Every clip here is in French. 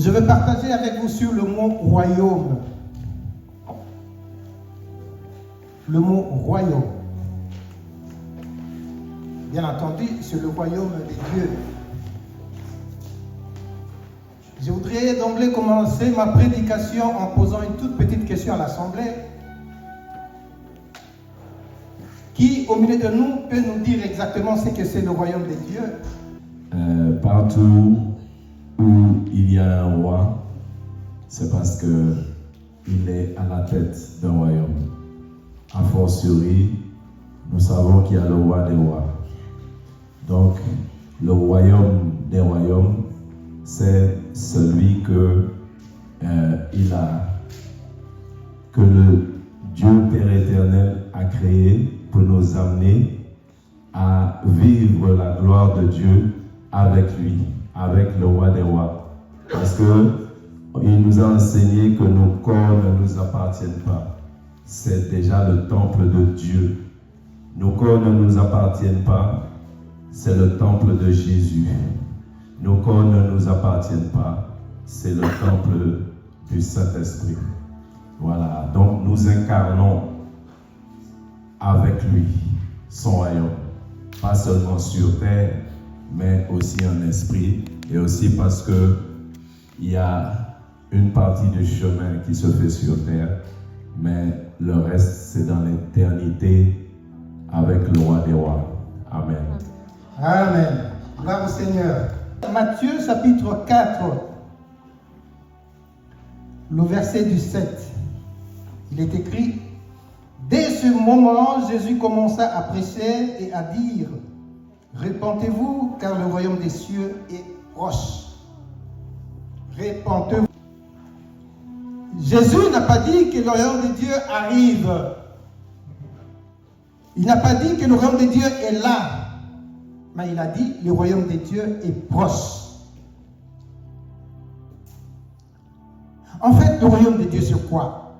Je vais partager avec vous sur le mot royaume. Le mot royaume. Bien entendu, c'est le royaume des dieux. Je voudrais d'emblée commencer ma prédication en posant une toute petite question à l'Assemblée. Qui, au milieu de nous, peut nous dire exactement ce que c'est le royaume des dieux? Partout où il y a un roi, c'est parce qu'il est à la tête d'un royaume. A fortiori, nous savons qu'il y a le roi des rois. Donc, le royaume des royaumes, c'est celui que le Dieu Père éternel a créé pour nous amener à vivre la gloire de Dieu avec lui, avec le roi des rois. Parce qu'il nous a enseigné que nos corps ne nous appartiennent pas. C'est déjà le temple de Dieu. Nos corps ne nous appartiennent pas. C'est le temple de Jésus. Nos corps ne nous appartiennent pas. C'est le temple du Saint-Esprit. Voilà. Donc nous incarnons avec lui son royaume. Pas seulement sur terre, mais aussi en esprit. Et aussi parce qu'il y a une partie du chemin qui se fait sur terre, mais le reste, c'est dans l'éternité avec le roi des rois. Amen. Amen. Gloire au Seigneur. Matthieu chapitre 4, le verset du 7. Il est écrit: dès ce moment, Jésus commença à prêcher et à dire: répentez-vous, car le royaume des cieux est proche. Répentez-vous. Jésus n'a pas dit que le royaume de Dieu arrive. Il n'a pas dit que le royaume de Dieu est là. Mais il a dit le royaume de Dieu est proche. En fait, le royaume de Dieu, c'est quoi?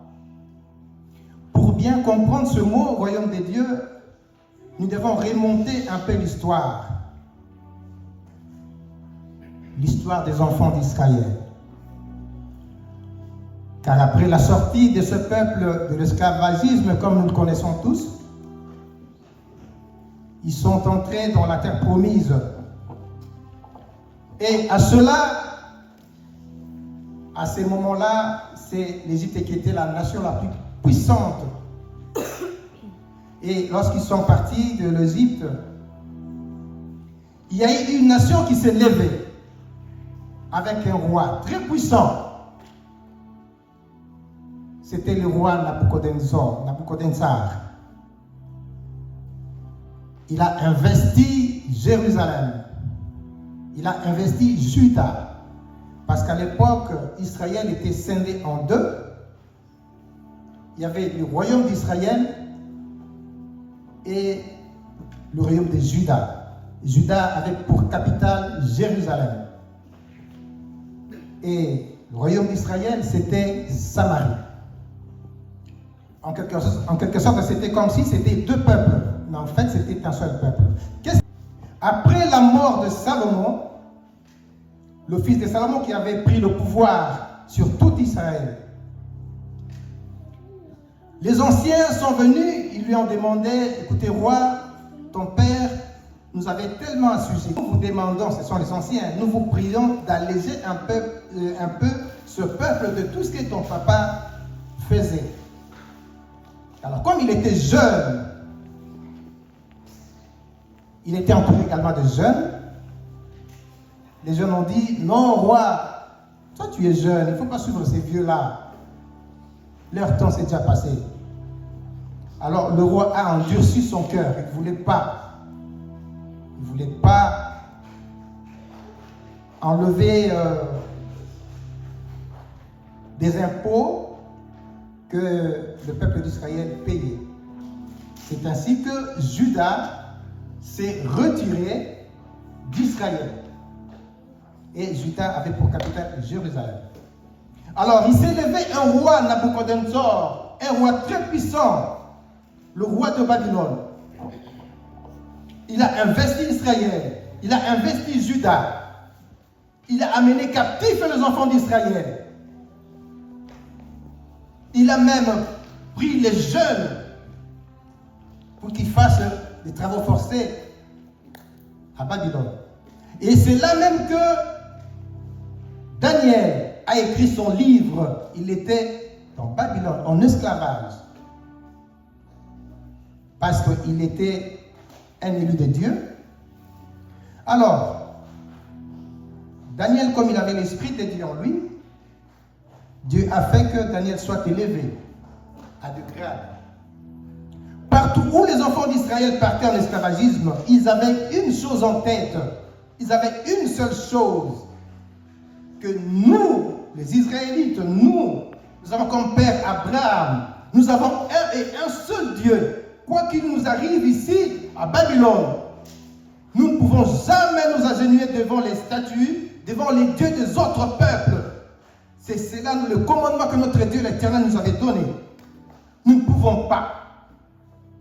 Pour bien comprendre ce mot, royaume de Dieu, nous devons remonter un peu l'histoire. L'histoire des enfants d'Israël. Car après la sortie de ce peuple de l'esclavagisme, comme nous le connaissons tous, ils sont entrés dans la terre promise. Et à ces moments-là, c'est l'Égypte qui était la nation la plus puissante. Et lorsqu'ils sont partis de l'Égypte, il y a eu une nation qui s'est levée avec un roi très puissant. C'était le roi Nabuchodonosor. Il a investi Jérusalem. Il a investi Juda. Parce qu'à l'époque, Israël était scindé en deux. Il y avait le royaume d'Israël et le royaume de Juda. Juda avait pour capitale Jérusalem. Et le royaume d'Israël, c'était Samarie. En quelque sorte, c'était comme si c'était deux peuples. Mais en fait, c'était un seul peuple. Après la mort de Salomon, le fils de Salomon qui avait pris le pouvoir sur tout Israël, les anciens sont venus, ils lui ont demandé: écoutez, roi, ton père nous avait tellement assujettis. Nous vous demandons, ce sont les anciens, nous vous prions d'alléger un peu ce peuple de tout ce que ton papa faisait. Alors, comme il était jeune, il était entouré également de jeunes. Les jeunes ont dit: non, roi, toi tu es jeune, il ne faut pas suivre ces vieux-là. Leur temps s'est déjà passé. Alors le roi a endurci son cœur. Il ne voulait pas. Il ne voulait pas enlever des impôts que le peuple d'Israël payait. C'est ainsi que Juda s'est retiré d'Israël. Et Juda avait pour capitale Jérusalem. Alors, il s'est levé un roi, Nabuchodonosor, un roi très puissant, le roi de Babylone. Il a investi Israël, il a investi Juda, Il a amené captifs les enfants d'Israël. Il a même pris les jeunes pour qu'ils fassent des travaux forcés à Babylone. Et c'est là même que Daniel a écrit son livre. Il était dans Babylone, en esclavage. Parce qu'il était un élu de Dieu. Alors, Daniel, comme il avait l'esprit de Dieu en lui, Dieu a fait que Daniel soit élevé à de grades. Partout où les enfants d'Israël partaient en esclavagisme, ils avaient une chose en tête. Ils avaient une seule chose. Que nous, les Israélites, nous avons comme père Abraham. Nous avons un et un seul Dieu. Quoi qu'il nous arrive ici, à Babylone, nous ne pouvons jamais nous agenouiller devant les statues, devant les dieux des autres peuples. C'est cela le commandement que notre Dieu l'Éternel nous avait donné. Nous ne pouvons pas.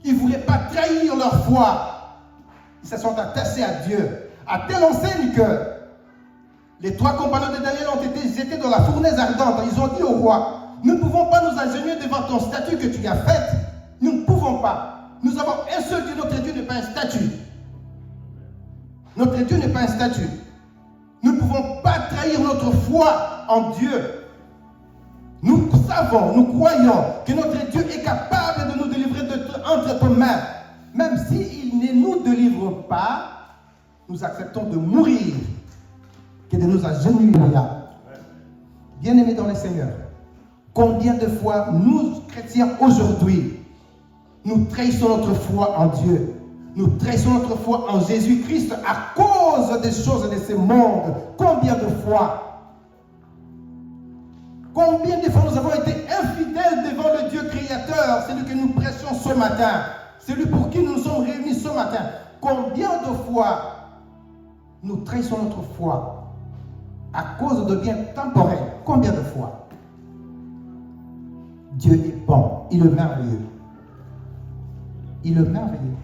Ils ne voulaient pas trahir leur foi. Ils se sont attachés à Dieu. À telle enseigne que les 3 compagnons de Daniel ont été jetés dans la fournaise ardente. Ils ont dit au roi, nous ne pouvons pas nous agenouiller devant ton statue que tu as faite. Nous ne pouvons pas. Nous avons un seul Dieu. Notre Dieu n'est pas un statut. Notre Dieu n'est pas un statut. Nous ne pouvons pas trahir notre foi en Dieu. Nous savons, nous croyons que notre Dieu est capable de nous délivrer entre tes mains. Même s'il ne nous délivre pas, nous acceptons de mourir que de nous agenouiller là. Bien-aimés dans le Seigneur, combien de fois nous, chrétiens, aujourd'hui, nous trahissons notre foi en Dieu. Nous trahissons notre foi en Jésus-Christ à cause des choses de ce monde. Combien de fois? Combien de fois nous avons été infidèles devant le Dieu créateur, celui que nous prêchons ce matin, celui pour qui nous nous sommes réunis ce matin? Combien de fois nous trahissons notre foi à cause de biens temporels? Combien de fois? Dieu est bon, il est merveilleux. Il est merveilleux.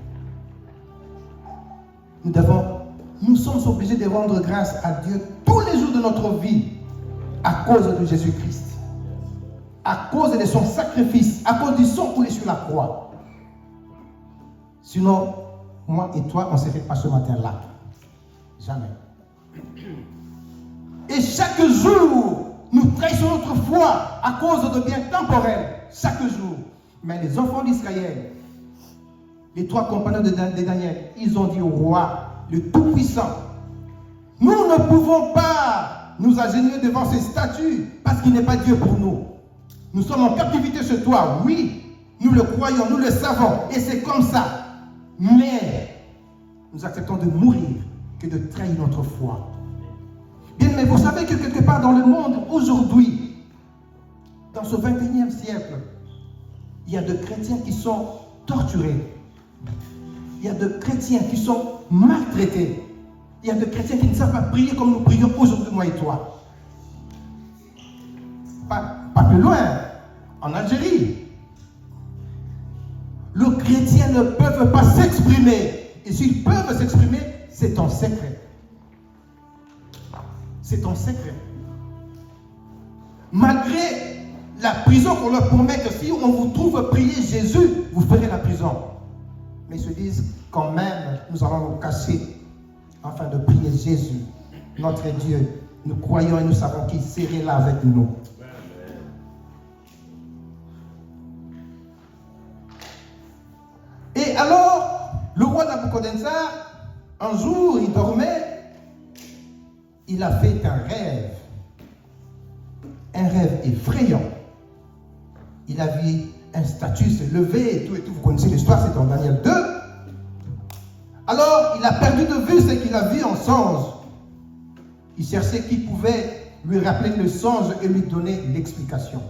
Nous sommes obligés de rendre grâce à Dieu tous les jours de notre vie à cause de Jésus-Christ, à cause de son sacrifice, à cause du sang coulé sur la croix. Sinon, moi et toi, on ne serait pas ce matin-là. Jamais. Et chaque jour, nous trahissons notre foi à cause de biens temporels. Chaque jour. Mais les enfants d'Israël, les 3 compagnons de Daniel, ils ont dit au roi, le Tout-Puissant, nous ne pouvons pas nous agenouiller devant ces statues parce qu'il n'est pas Dieu pour nous. Nous sommes en captivité chez toi, oui, nous le croyons, nous le savons, et c'est comme ça. Mais nous acceptons de mourir que de trahir notre foi. Bien, mais vous savez que quelque part dans le monde, aujourd'hui, dans ce 21e siècle, il y a de chrétiens qui sont torturés. Il y a de chrétiens qui sont maltraités. Il y a de chrétiens qui ne savent pas prier comme nous prions aujourd'hui, moi et toi. Pas plus loin, en Algérie. Les chrétiens ne peuvent pas s'exprimer. Et s'ils peuvent s'exprimer, c'est en secret. C'est en secret. Malgré la prison qu'on leur promet que si on vous trouve prier Jésus, vous ferez la prison. Mais ils se disent quand même, nous allons nous cacher afin de prier Jésus, notre Dieu. Nous croyons et nous savons qu'il serait là avec nous. Et alors, le roi Nabuchodonosor, un jour, il dormait, il a fait un rêve effrayant. Il a vu un statue se lever et tout, vous connaissez l'histoire, c'est dans Daniel 2. Alors, il a perdu de vue ce qu'il a vu en songe. Il cherchait qui pouvait lui rappeler le songe et lui donner l'explication.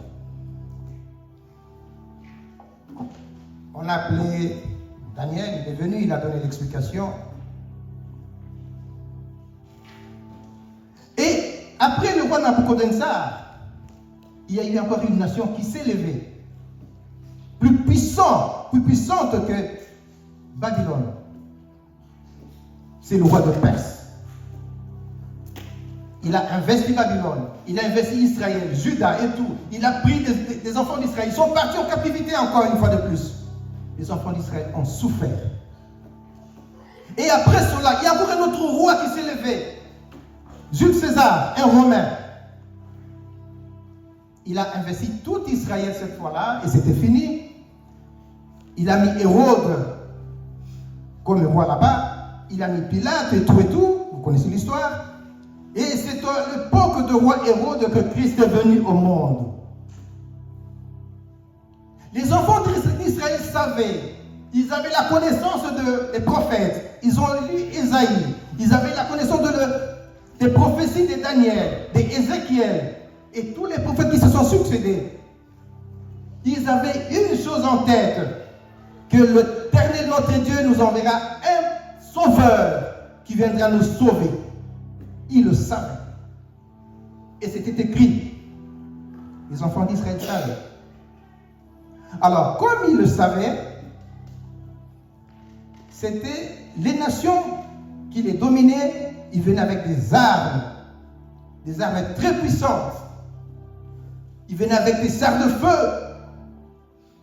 On a appelé Daniel, il est venu, il a donné l'explication. Et après le roi Nabuchodonosor, il y a eu encore une nation qui s'est levée, plus puissante que Babylone. C'est le roi de Perse. Il a investi Babylone, il a investi Israël, Juda et tout. Il a pris des enfants d'Israël. Ils sont partis en captivité encore une fois de plus. Les enfants d'Israël ont souffert. Et après cela, il y a encore un autre roi qui s'est levé. Jules César, un Romain. Il a investi tout Israël cette fois-là et c'était fini. Il a mis Hérode comme roi là-bas. Il a mis Pilate et tout et tout. Vous connaissez l'histoire. Et c'est à l'époque de roi Hérode que Christ est venu au monde. Les enfants d'Israël savaient. Ils avaient la connaissance des prophètes. Ils ont lu Ésaïe. Ils avaient la connaissance des prophéties de Daniel, d'Ézéchiel et tous les prophètes qui se sont succédés. Ils avaient une chose en tête, que l'Éternel notre Dieu nous enverra un sauveur qui viendra nous sauver. Ils le savaient. Et c'était écrit. Les enfants d'Israël savaient. Alors, comme ils le savaient, c'était les nations qui les dominaient. Ils venaient avec des armes très puissantes. Ils venaient avec des chars de feu.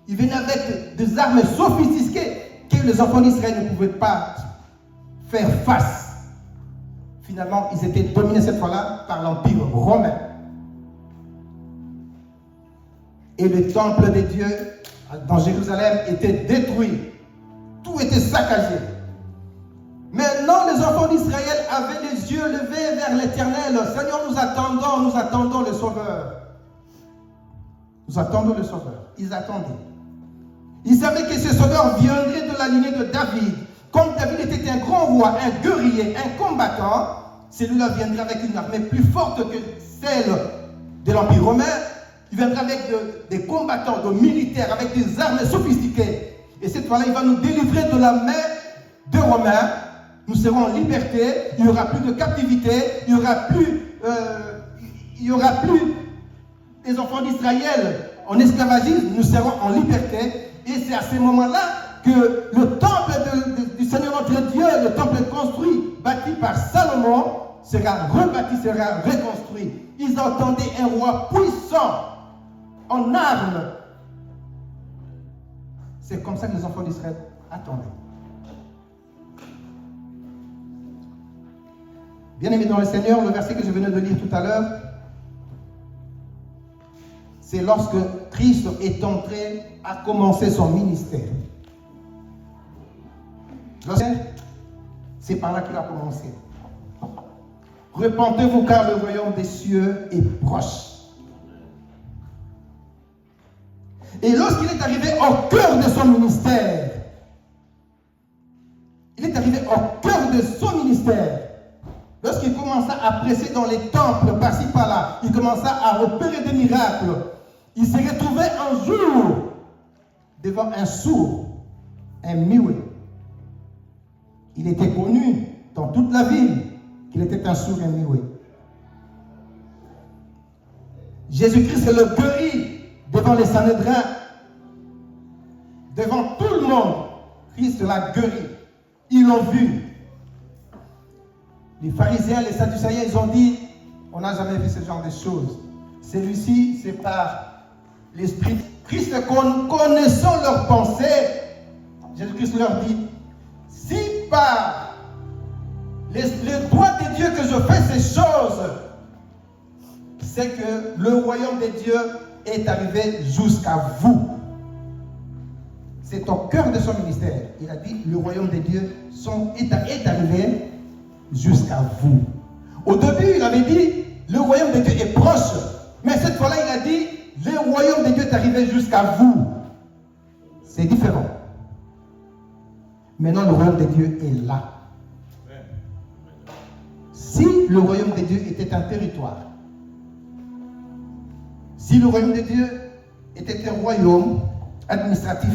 Ils venaient avec des armes sophistiquées que les enfants d'Israël ne pouvaient pas faire face. Finalement, ils étaient dominés cette fois-là par l'Empire romain. Et le temple de Dieu dans Jérusalem était détruit. Tout était saccagé. Maintenant, les enfants d'Israël avaient les yeux levés vers l'Éternel. Seigneur, nous attendons le Sauveur. Nous attendons le Sauveur. Ils attendaient. Ils savaient que ce Sauveur viendrait de la lignée de David. Comme David était un grand roi, un guerrier, un combattant, celui-là viendrait avec une armée plus forte que celle de l'Empire romain. Il viendra avec des combattants, des militaires, avec des armes sophistiquées. Et cette fois-là, il va nous délivrer de la main des Romains. Nous serons en liberté. Il n'y aura plus de captivité. Il n'y aura plus des enfants d'Israël en esclavagisme. Nous serons en liberté. Et c'est à ce moment-là que le temple du Seigneur notre Dieu, le temple construit, bâti par Salomon, sera rebâti, sera reconstruit. Ils attendaient un roi puissant en armes. C'est comme ça que les enfants d'Israël attendaient. Bien-aimés dans le Seigneur, le verset que je venais de lire tout à l'heure, c'est lorsque Christ est entré à commencer son ministère. C'est par là qu'il a commencé. Repentez-vous car le royaume des cieux est proche. Et lorsqu'il est arrivé au cœur de son ministère, lorsqu'il commença à presser dans les temples par-ci par-là, il commença à opérer des miracles, il s'est retrouvé un jour devant un sourd, un muet. Il était connu dans toute la ville qu'il était un sourd et un muet. Jésus-Christ le guérit devant les Sanhédrins, devant tout le monde. Christ l'a guéri. Ils l'ont vu. Les pharisiens, les sadducéens, ils ont dit, on n'a jamais vu ce genre de choses. Celui-ci, c'est par l'Esprit. Christ, connaissant leurs pensées, Jésus-Christ leur dit, si par le droit de Dieu que je fais ces choses, c'est que le royaume de Dieu est arrivé jusqu'à vous. C'est au cœur de son ministère. Il a dit, le royaume de Dieu est arrivé jusqu'à vous. Au début, il avait dit, le royaume de Dieu est proche. Mais cette fois-là, il a dit, le royaume de Dieu est arrivé jusqu'à vous. C'est différent. Maintenant, le royaume de Dieu est là. Si le royaume de Dieu était un territoire, si le royaume de Dieu était un royaume administratif,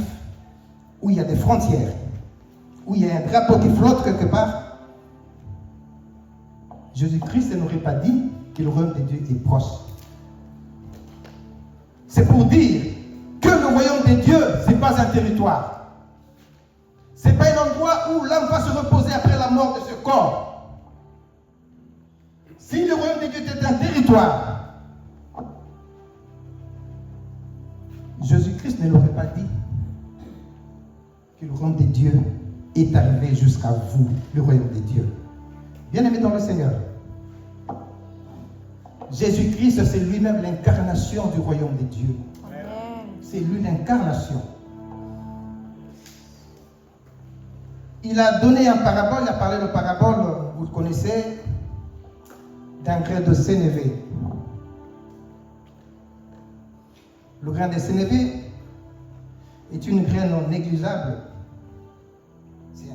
où il y a des frontières, où il y a un drapeau qui flotte quelque part, Jésus-Christ n'aurait pas dit que le royaume de Dieu est proche. C'est pour dire que le royaume de Dieu, ce n'est pas un territoire. Ce n'est pas un endroit où l'âme va se reposer après la mort de ce corps. Si le royaume de Dieu était un territoire, Jésus-Christ ne l'aurait pas dit que le royaume de Dieu est arrivé jusqu'à vous, le royaume de Dieu. Bien-aimés dans le Seigneur, Jésus-Christ, c'est lui-même l'incarnation du royaume de Dieu. C'est lui l'incarnation. Il a donné en parabole, il a parlé de parabole, vous le connaissez, d'un grain de sénévé. Le grain de sénévé est une graine non négligeable. C'est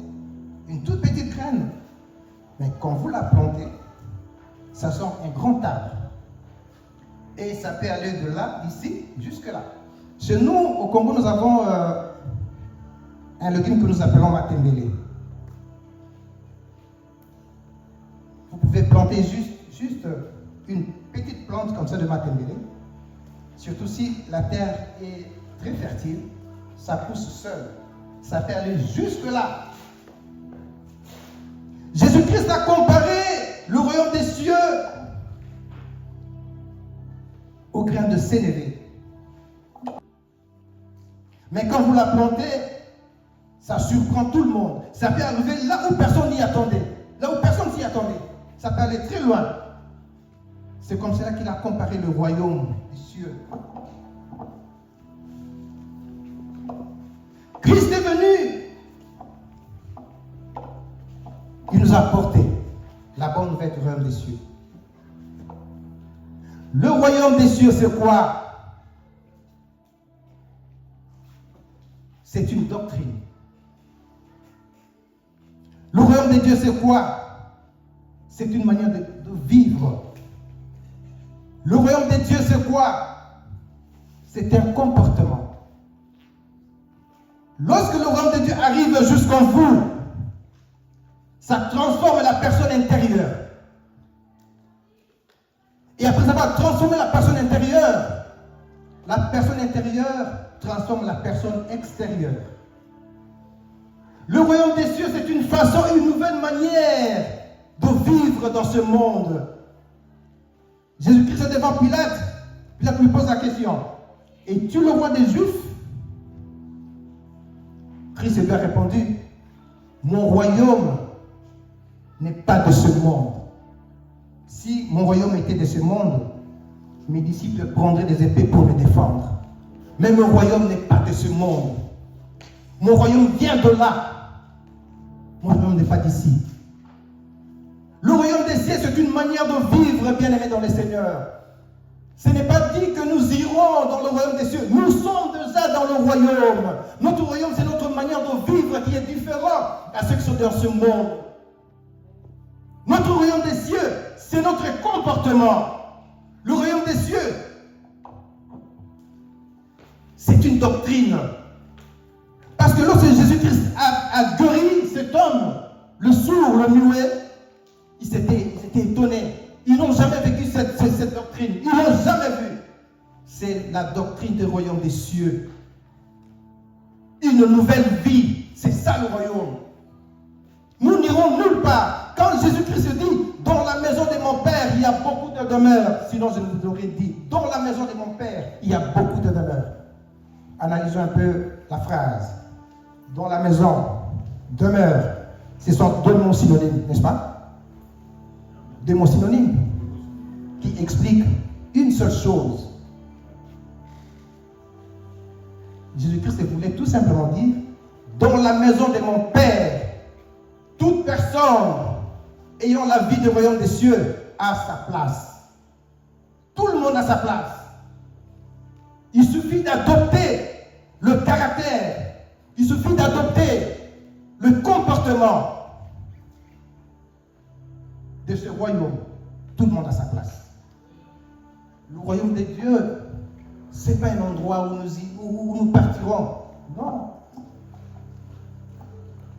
une toute petite graine. Mais quand vous la plantez, ça sort un grand arbre. Et ça peut aller de là, d'ici, jusque là. Chez nous, au Congo, nous avons un légume que nous appelons matembele. Vous pouvez planter juste une petite plante comme ça de matembele. Surtout si la terre est très fertile, ça pousse seul. Ça peut aller jusque là. Jésus-Christ a comparé le royaume des cieux au grain de sénévé. Mais quand vous la plantez, ça surprend tout le monde. Ça peut arriver là où personne n'y attendait. Là où personne s'y attendait. Ça peut aller très loin. C'est comme cela qu'il a comparé le royaume des cieux. Christ est venu. Il nous a apporté la bonne nouvelle du royaume des cieux. Le royaume des cieux, c'est quoi? C'est une doctrine. Le royaume de Dieu, c'est quoi? C'est une manière de vivre. Le royaume de Dieu, c'est quoi? C'est un comportement. Lorsque le royaume de Dieu arrive jusqu'en vous, ça transforme la personne intérieure. Et après avoir transformé la personne intérieure transforme la personne extérieure. Le royaume des cieux, c'est une façon, une nouvelle manière de vivre dans ce monde. Jésus-Christ est devant Pilate. Pilate lui pose la question: es-tu le roi des Juifs? Christ lui a répondu: mon royaume n'est pas de ce monde. Si mon royaume était de ce monde, mes disciples prendraient des épées pour me défendre. Mais mon royaume n'est pas de ce monde. Mon royaume vient de là. Mon royaume n'est pas d'ici. Le royaume des cieux, c'est une manière de vivre, bien-aimés dans le Seigneur. Ce n'est pas dit que nous irons dans le royaume des cieux. Nous sommes déjà dans le royaume. Notre royaume, c'est notre manière de vivre qui est différente à ceux qui sont dans ce monde. Notre royaume des cieux, c'est notre comportement. Le royaume des cieux, c'est une doctrine. Parce que lorsque Jésus-Christ a guéri cet homme, le sourd, le muet, ils s'étaient étonnés. Ils n'ont jamais vécu cette doctrine. Ils n'ont jamais vu. C'est la doctrine du royaume des cieux. Une nouvelle vie. C'est ça le royaume. Nous n'irons nulle part. Quand Jésus-Christ dit, dans la maison de mon Père, il y a beaucoup de demeures. Sinon, je vous aurais dit, dans la maison de mon Père, il y a beaucoup de demeures. Analysons un peu la phrase. Dans la maison, demeure. Ce sont deux mots synonymes, n'est-ce pas? Deux mots synonymes qui expliquent une seule chose. Jésus-Christ voulait tout simplement dire, dans la maison de mon Père, toute personne ayant la vie du royaume des cieux a sa place. Tout le monde a sa place. Il suffit d'adopter le caractère. Il suffit d'adopter le comportement de ce royaume. Tout le monde a sa place. Le royaume de Dieu, ce n'est pas un endroit où nous partirons. Non.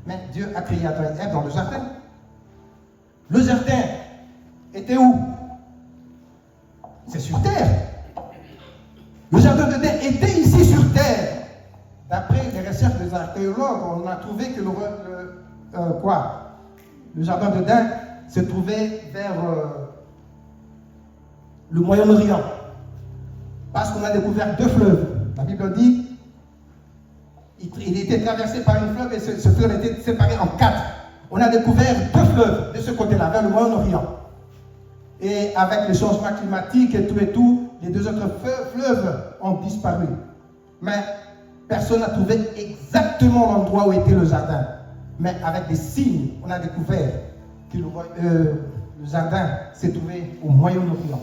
Mais Dieu a créé Adam et Ève dans le jardin. Le jardin était où? C'est sur terre. Le jardin d'Éden était ici sur terre. D'après les recherches des archéologues, on a trouvé que le jardin d'Éden se trouvait vers le Moyen-Orient. Parce qu'on a découvert 2 fleuves. La Bible dit, il était traversé par une fleuve et ce fleuve était séparé en 4. On a découvert 2 fleuves de ce côté-là, vers le Moyen-Orient. Et avec les changements climatiques et tout, les 2 autres fleuves ont disparu. Mais personne n'a trouvé exactement l'endroit où était le jardin. Mais avec des signes, on a découvert que le jardin s'est trouvé au Moyen-Orient.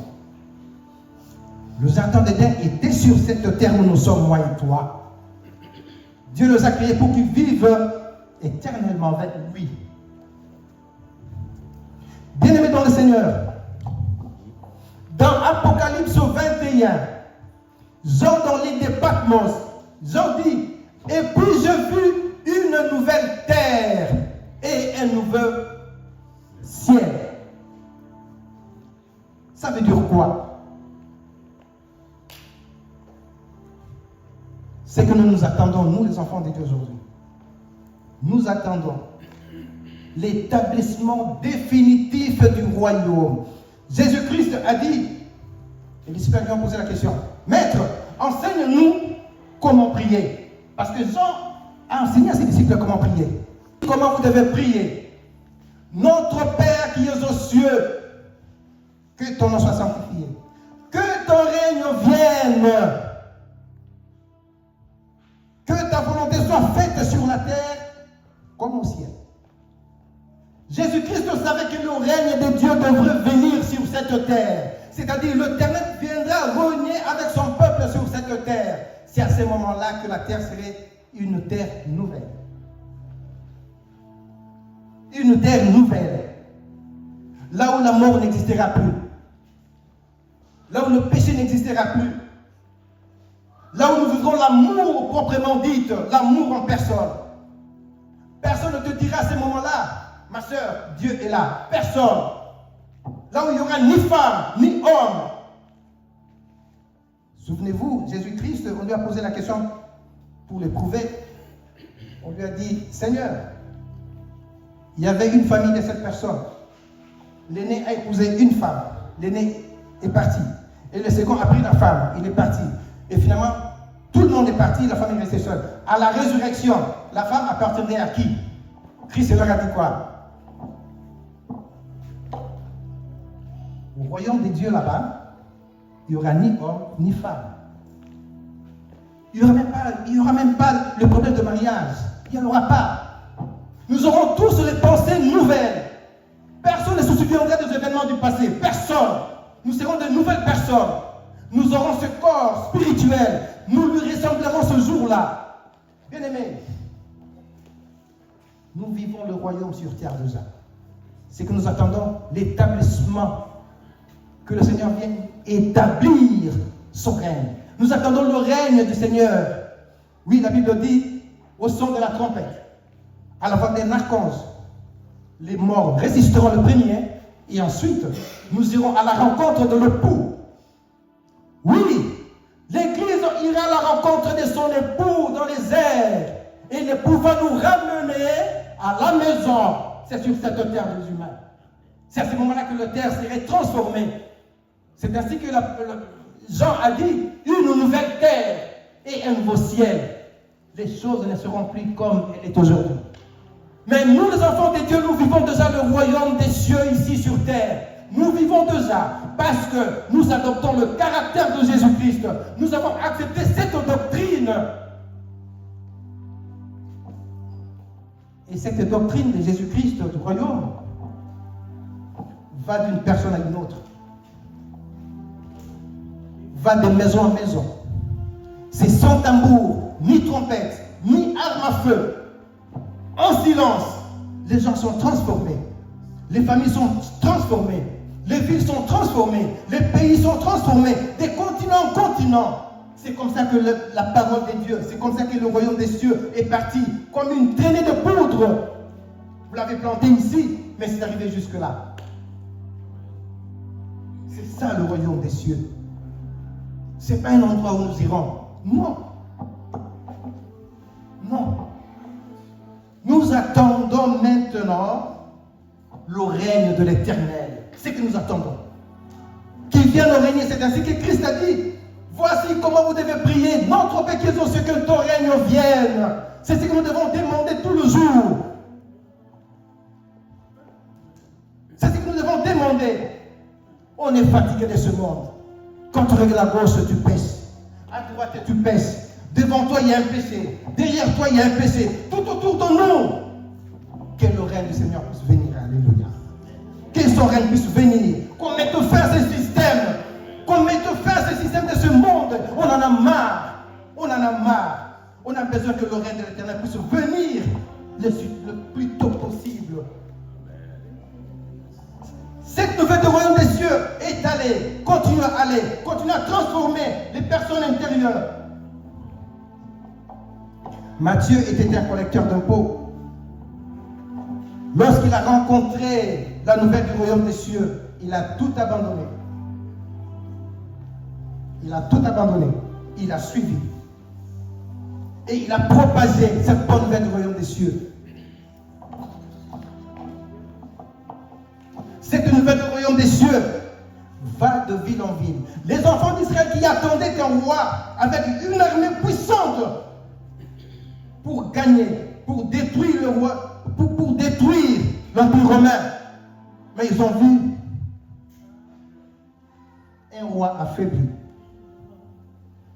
Le jardin d'Éden était sur cette terre où nous sommes, moi et toi. Dieu nous a créés pour qu'ils vivent éternellement avec lui. Bien-aimés dans le Seigneur, dans Apocalypse 21, Jean dans l'île de Patmos, Jean dit, et puis je vis une nouvelle terre et un nouveau ciel. Ça veut dire quoi? C'est que nous attendons, nous les enfants de Dieu aujourd'hui. Nous attendons l'établissement définitif du royaume. Jésus-Christ a dit, et les disciples ont posé la question, Maître, enseigne-nous comment prier. Parce que Jean a enseigné à ses disciples comment prier. Comment vous devez prier? Notre Père qui es aux cieux, que ton nom soit sanctifié, que ton règne vienne, que ta volonté soit faite sur la terre comme au ciel. Jésus-Christ savait que le règne de Dieu devrait venir sur cette terre. C'est-à-dire l'Éternel viendra régner avec son peuple sur cette terre. C'est à ce moment-là que la terre serait une terre nouvelle. Une terre nouvelle. Là où la mort n'existera plus. Là où le péché n'existera plus. Là où nous vivrons l'amour proprement dit, l'amour en personne. Personne ne te dira à ce moment-là, ma soeur, Dieu est là. Personne. Là où il n'y aura ni femme, ni homme. Souvenez-vous, Jésus-Christ, on lui a posé la question pour l'éprouver. On lui a dit, Seigneur, il y avait une famille de 7 personnes. L'aîné a épousé une femme. L'aîné est parti. Et le second a pris la femme. Il est parti. Et finalement, tout le monde est parti, la femme est restée seule. À la résurrection, la femme appartenait à qui? Christ leur a dit quoi? Au royaume des dieux là-bas, il n'y aura ni homme ni femme. Il n'y aura même pas le problème de mariage. Il n'y en aura pas. Nous aurons tous les pensées nouvelles. Personne ne se souviendra des événements du passé. Personne. Nous serons de nouvelles personnes. Nous aurons ce corps spirituel. Nous lui ressemblerons ce jour-là. Bien-aimés, nous vivons le royaume sur terre déjà. C'est que nous attendons l'établissement, que le Seigneur vienne établir son règne. Nous attendons le règne du Seigneur. Oui, la Bible dit, au son de la trompette, à la voix d'un archange, les morts résisteront le premier, et ensuite, nous irons à la rencontre de l'époux. Oui, l'Église ira à la rencontre de son époux dans les airs, et l'époux va nous ramener à la maison. C'est sur cette terre des humains. C'est à ce moment-là que la terre serait transformée. C'est ainsi que Jean a dit, une nouvelle terre et un nouveau ciel. Les choses ne seront plus comme elles est aujourd'hui. Mais nous, les enfants de Dieu, nous vivons déjà le royaume des cieux ici sur terre. Nous vivons déjà parce que nous adoptons le caractère de Jésus-Christ. Nous avons accepté cette doctrine. Et cette doctrine de Jésus-Christ du royaume va d'une personne à une autre. Va de maison en maison. C'est sans tambour, ni trompette, ni arme à feu. En silence, les gens sont transformés. Les familles sont transformées. Les villes sont transformées. Les pays sont transformés. Des continents en continents. C'est comme ça que la parole de Dieu, c'est comme ça que le royaume des cieux est parti. Comme une traînée de poudre. Vous l'avez planté ici, mais c'est arrivé jusque-là. C'est ça le royaume des cieux. Ce n'est pas un endroit où nous irons. Non. Non. Nous attendons maintenant le règne de l'Éternel. C'est ce que nous attendons. Qui vienne régner. C'est ainsi que Christ a dit. Voici comment vous devez prier. Notre Père qui es aux cieux, que ton règne vienne. C'est ce que nous devons demander tout le jour. C'est ce que nous devons demander. On est fatigué de ce monde. Quand tu regardes à gauche, tu pèches. À droite, tu pèches. Devant toi, il y a un péché. Derrière toi, il y a un péché. Tout autour de nous. Que le règne du Seigneur puisse venir. Alléluia. Que son règne puisse venir. Qu'on mette fin à ce système. Qu'on mette fin à ce système de ce monde. On en a marre. On en a marre. On a besoin que le règne de l'Éternel puisse venir le plus tôt possible. Cette nouvelle du royaume des cieux est allée, continue à aller, continue à transformer les personnes intérieures. Matthieu était un collecteur d'impôts. Lorsqu'il a rencontré la nouvelle du royaume des cieux, il a tout abandonné. Il a tout abandonné. Il a suivi. Et il a propagé cette bonne nouvelle du royaume des cieux. Cette nouvelle du royaume des cieux va de ville en ville. Les enfants d'Israël qui attendaient un roi avec une armée puissante pour gagner, pour détruire le roi, pour détruire l'Empire romain. Mais ils ont vu un roi affaibli.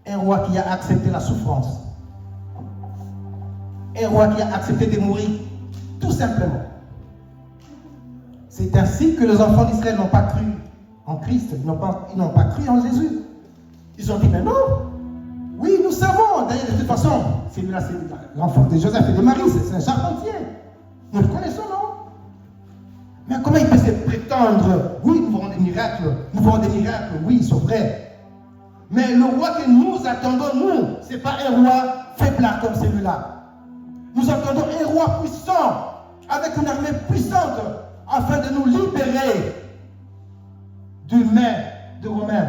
Un roi qui a accepté la souffrance. Un roi qui a accepté de mourir, tout simplement. C'est ainsi que les enfants d'Israël n'ont pas cru en Christ, ils n'ont pas cru en Jésus. Ils ont dit, mais non, oui, nous savons, d'ailleurs, de toute façon, celui-là, c'est l'enfant de Joseph et de Marie, c'est un charpentier. Nous le connaissons, non? Mais comment il peut se prétendre, oui, nous ferons des miracles, oui, c'est vrai. Mais le roi que nous attendons, nous, ce n'est pas un roi faiblard comme celui-là. Nous attendons un roi puissant, avec une armée puissante, afin de nous libérer du main de Romains.